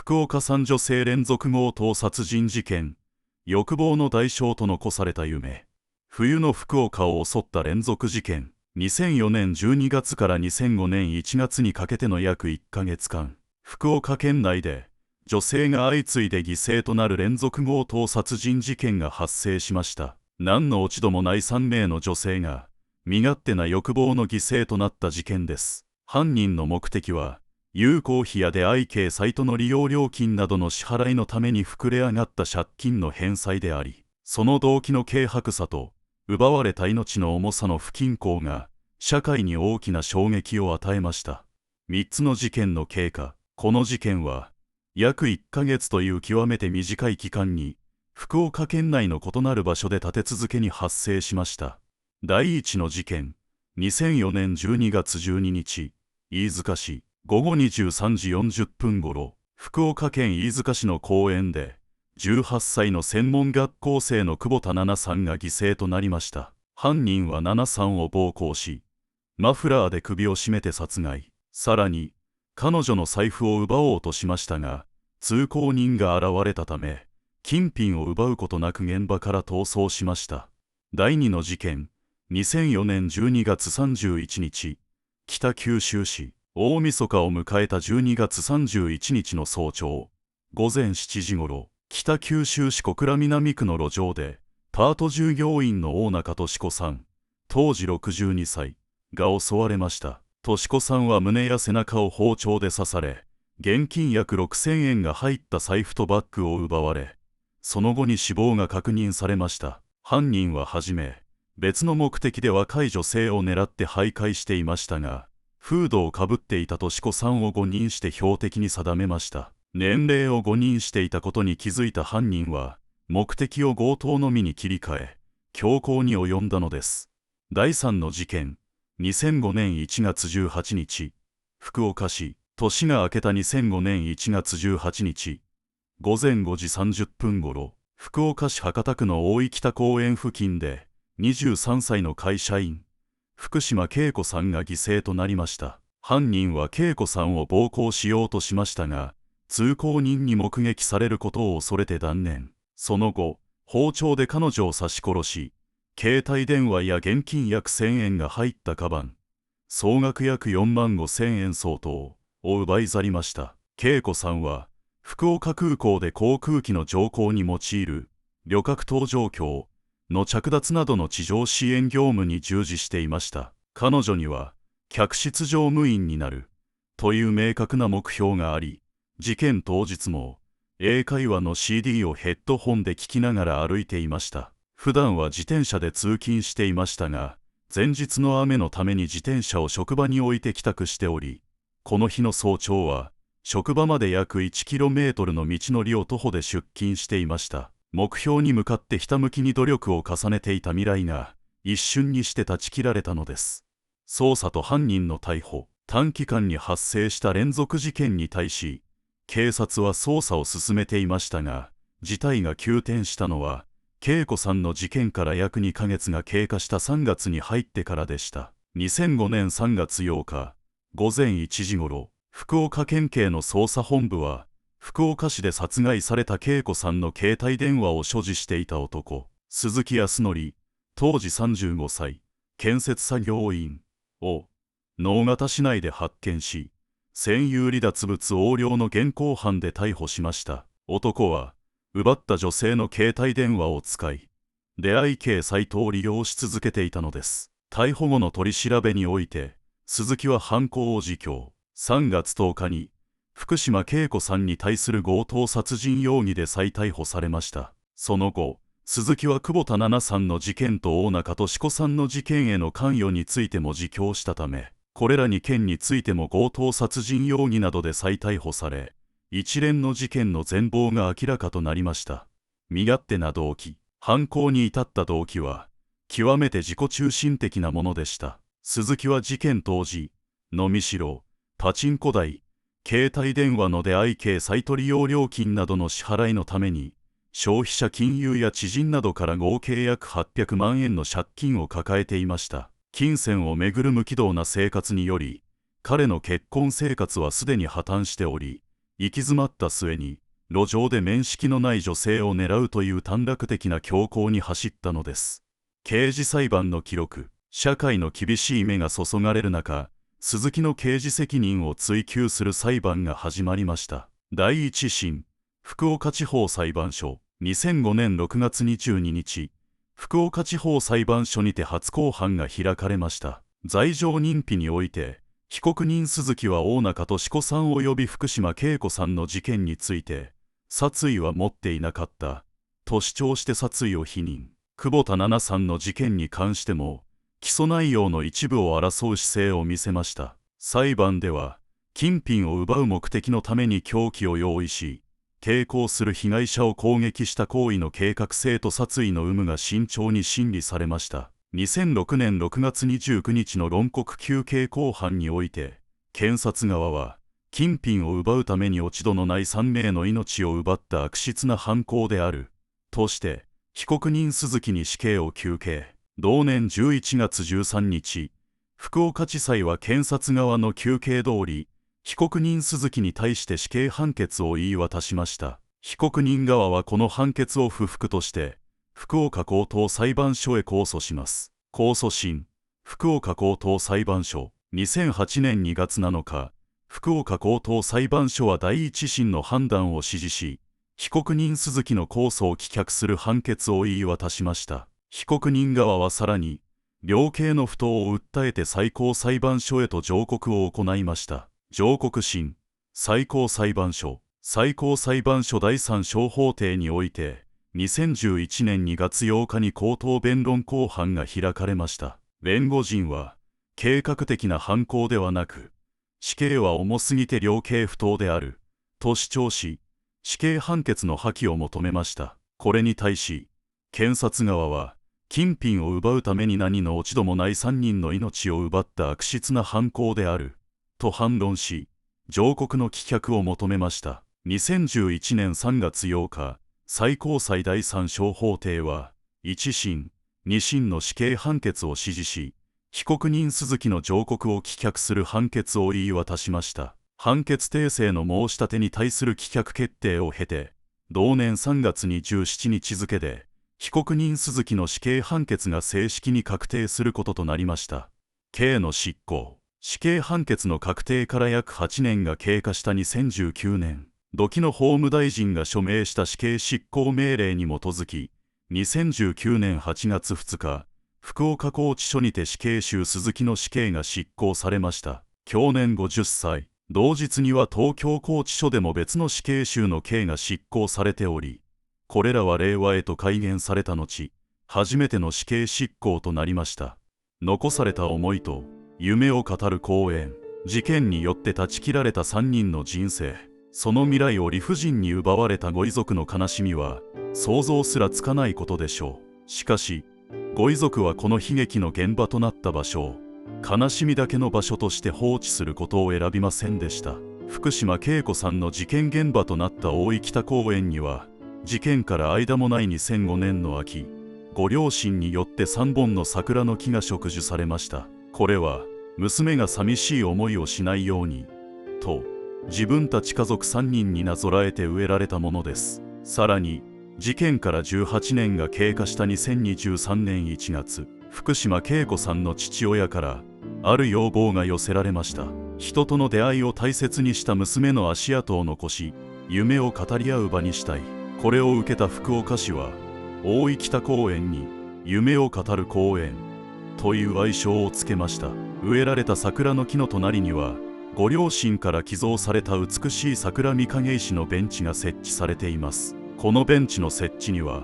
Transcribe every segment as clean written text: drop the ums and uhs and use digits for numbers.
福岡産女性連続強盗殺人事件。欲望の代償と残された夢。冬の福岡を襲った連続事件。2004年12月から2005年1月にかけての約1ヶ月間、福岡県内で女性が相次いで犠牲となる連続強盗殺人事件が発生しました。何の落ち度もない3名の女性が身勝手な欲望の犠牲となった事件です。犯人の目的は有効費や出会い系サイトの利用料金などの支払いのために膨れ上がった借金の返済であり、その動機の軽薄さと奪われた命の重さの不均衡が社会に大きな衝撃を与えました。3つの事件の経過。この事件は約1ヶ月という極めて短い期間に福岡県内の異なる場所で立て続けに発生しました。第1の事件。2004年12月12日、飯塚市。午後23時40分頃、福岡県飯塚市の公園で、18歳の専門学校生の久保田奈々さんが犠牲となりました。犯人は奈々さんを暴行し、マフラーで首を絞めて殺害。さらに、彼女の財布を奪おうとしましたが、通行人が現れたため、金品を奪うことなく現場から逃走しました。第2の事件。2004年12月31日、北九州市。大晦日を迎えた12月31日の早朝、午前7時ごろ、北九州市小倉南区の路上で、パート従業員の大中俊子さん、当時62歳、が襲われました。俊子さんは胸や背中を包丁で刺され、現金約6000円が入った財布とバッグを奪われ、その後に死亡が確認されました。犯人ははじめ、別の目的で若い女性を狙って徘徊していましたが、フードをかぶっていた俊子さんを誤認して標的に定めました。年齢を誤認していたことに気づいた犯人は、目的を強盗のみに切り替え、凶行に及んだのです。第3の事件。2005年1月18日、福岡市。年が明けた2005年1月18日、午前5時30分頃、福岡市博多区の大井北公園付近で、23歳の会社員、福島恵子さんが犠牲となりました。犯人は恵子さんを暴行しようとしましたが、通行人に目撃されることを恐れて断念。その後、包丁で彼女を刺し殺し、携帯電話や現金約1000円が入ったカバン、総額約4万5000円相当を奪い去りました。恵子さんは、福岡空港で航空機の乗降に用いる旅客搭乗橋の着脱などの地上支援業務に従事していました。彼女には客室乗務員になるという明確な目標があり、事件当日も英会話の CD をヘッドホンで聞きながら歩いていました。普段は自転車で通勤していましたが、前日の雨のために自転車を職場に置いて帰宅しており、この日の早朝は職場まで約 1km の道のりを徒歩で出勤していました。目標に向かってひたむきに努力を重ねていた未来が一瞬にして断ち切られたのです。捜査と犯人の逮捕。短期間に発生した連続事件に対し、警察は捜査を進めていましたが、事態が急転したのは、恵子さんの事件から約2ヶ月が経過した3月に入ってからでした。2005年3月8日、午前1時ごろ、福岡県警の捜査本部は、福岡市で殺害された恵子さんの携帯電話を所持していた男、鈴木康則、当時35歳、建設作業員を直方市内で発見し、占有離脱物横領の現行犯で逮捕しました。男は、奪った女性の携帯電話を使い、出会い系サイトを利用し続けていたのです。逮捕後の取り調べにおいて、鈴木は犯行を自供。3月10日に、福島恵子さんに対する強盗殺人容疑で再逮捕されました。その後、鈴木は久保田奈々さんの事件と大中俊子さんの事件への関与についても自供したため、これら2件についても強盗殺人容疑などで再逮捕され、一連の事件の全貌が明らかとなりました。身勝手な動機。犯行に至った動機は、極めて自己中心的なものでした。鈴木は事件当時、飲みしろ、パチンコ台、携帯電話の出会い系サイト利用料金などの支払いのために、消費者金融や知人などから合計約800万円の借金を抱えていました。金銭をめぐる無軌道な生活により、彼の結婚生活はすでに破綻しており、行き詰まった末に路上で面識のない女性を狙うという短絡的な凶行に走ったのです。刑事裁判の記録。社会の厳しい目が注がれる中、鈴木の刑事責任を追及する裁判が始まりました。第一審福岡地方裁判所。2005年6月22日、福岡地方裁判所にて初公判が開かれました。罪状認否において、被告人鈴木は大中俊子さん及び福島恵子さんの事件について、殺意は持っていなかったと主張して殺意を否認。久保田奈々さんの事件に関しても、起訴内容の一部を争う姿勢を見せました。裁判では、金品を奪う目的のために凶器を用意し、抵抗する被害者を攻撃した行為の計画性と殺意の有無が慎重に審理されました。2006年6月29日の論告求刑公判において、検察側は、金品を奪うために落ち度のない3名の命を奪った悪質な犯行である、として、被告人鈴木に死刑を求刑。同年11月13日、福岡地裁は検察側の求刑通り、被告人鈴木に対して死刑判決を言い渡しました。被告人側はこの判決を不服として、福岡高等裁判所へ控訴します。控訴審、福岡高等裁判所。2008年2月7日、福岡高等裁判所は第一審の判断を支持し、被告人鈴木の控訴を棄却する判決を言い渡しました。被告人側はさらに、量刑の不当を訴えて最高裁判所へと上告を行いました。上告審、最高裁判所。最高裁判所第三小法廷において、2011年2月8日に口頭弁論公判が開かれました。弁護人は、計画的な犯行ではなく、死刑は重すぎて量刑不当である、と主張し、死刑判決の破棄を求めました。これに対し、検察側は、金品を奪うために何の落ち度もない3人の命を奪った悪質な犯行である、と反論し、上告の棄却を求めました。2011年3月8日、最高裁第三小法廷は、1審、2審の死刑判決を支持し、被告人鈴木の上告を棄却する判決を言い渡しました。判決訂正の申し立てに対する棄却決定を経て、同年3月27日付で、被告人鈴木の死刑判決が正式に確定することとなりました。刑の執行。死刑判決の確定から約8年が経過した2019年、時の法務大臣が署名した死刑執行命令に基づき、2019年8月2日、福岡拘置所にて死刑囚鈴木の死刑が執行されました。享年50歳。同日には東京拘置所でも別の死刑囚の刑が執行されており、これらは令和へと改元された後、初めての死刑執行となりました。残された思いと夢を語る講演。事件によって断ち切られた3人の人生、その未来を理不尽に奪われたご遺族の悲しみは想像すらつかないことでしょう。しかし、ご遺族はこの悲劇の現場となった場所を悲しみだけの場所として放置することを選びませんでした。福島恵子さんの事件現場となった大井北公園には、事件から間もない2005年の秋、ご両親によって3本の桜の木が植樹されました。これは、娘が寂しい思いをしないように、と、自分たち家族3人になぞらえて植えられたものです。さらに、事件から18年が経過した2023年1月、福島恵子さんの父親から、ある要望が寄せられました。人との出会いを大切にした娘の足跡を残し、夢を語り合う場にしたい。これを受けた福岡市は、大井北公園に、夢を語る公園、という愛称をつけました。植えられた桜の木の隣には、ご両親から寄贈された美しい桜御影石のベンチが設置されています。このベンチの設置には、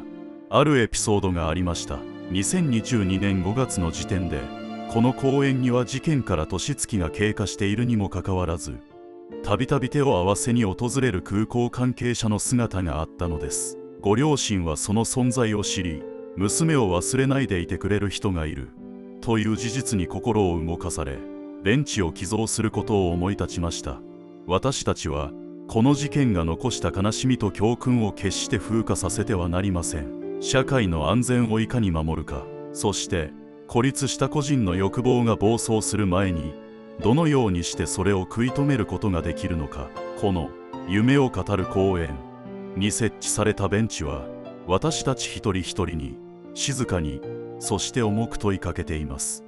あるエピソードがありました。2022年5月の時点で、この公園には事件から年月が経過しているにもかかわらず、たびたび手を合わせに訪れる空港関係者の姿があったのです。ご両親はその存在を知り、娘を忘れないでいてくれる人がいるという事実に心を動かされ、ベンチを寄贈することを思い立ちました。私たちはこの事件が残した悲しみと教訓を決して風化させてはなりません。社会の安全をいかに守るか、そして孤立した個人の欲望が暴走する前に、どのようにしてそれを食い止めることができるのか。この夢を語る公園に設置されたベンチは、私たち一人一人に静かに、そして重く問いかけています。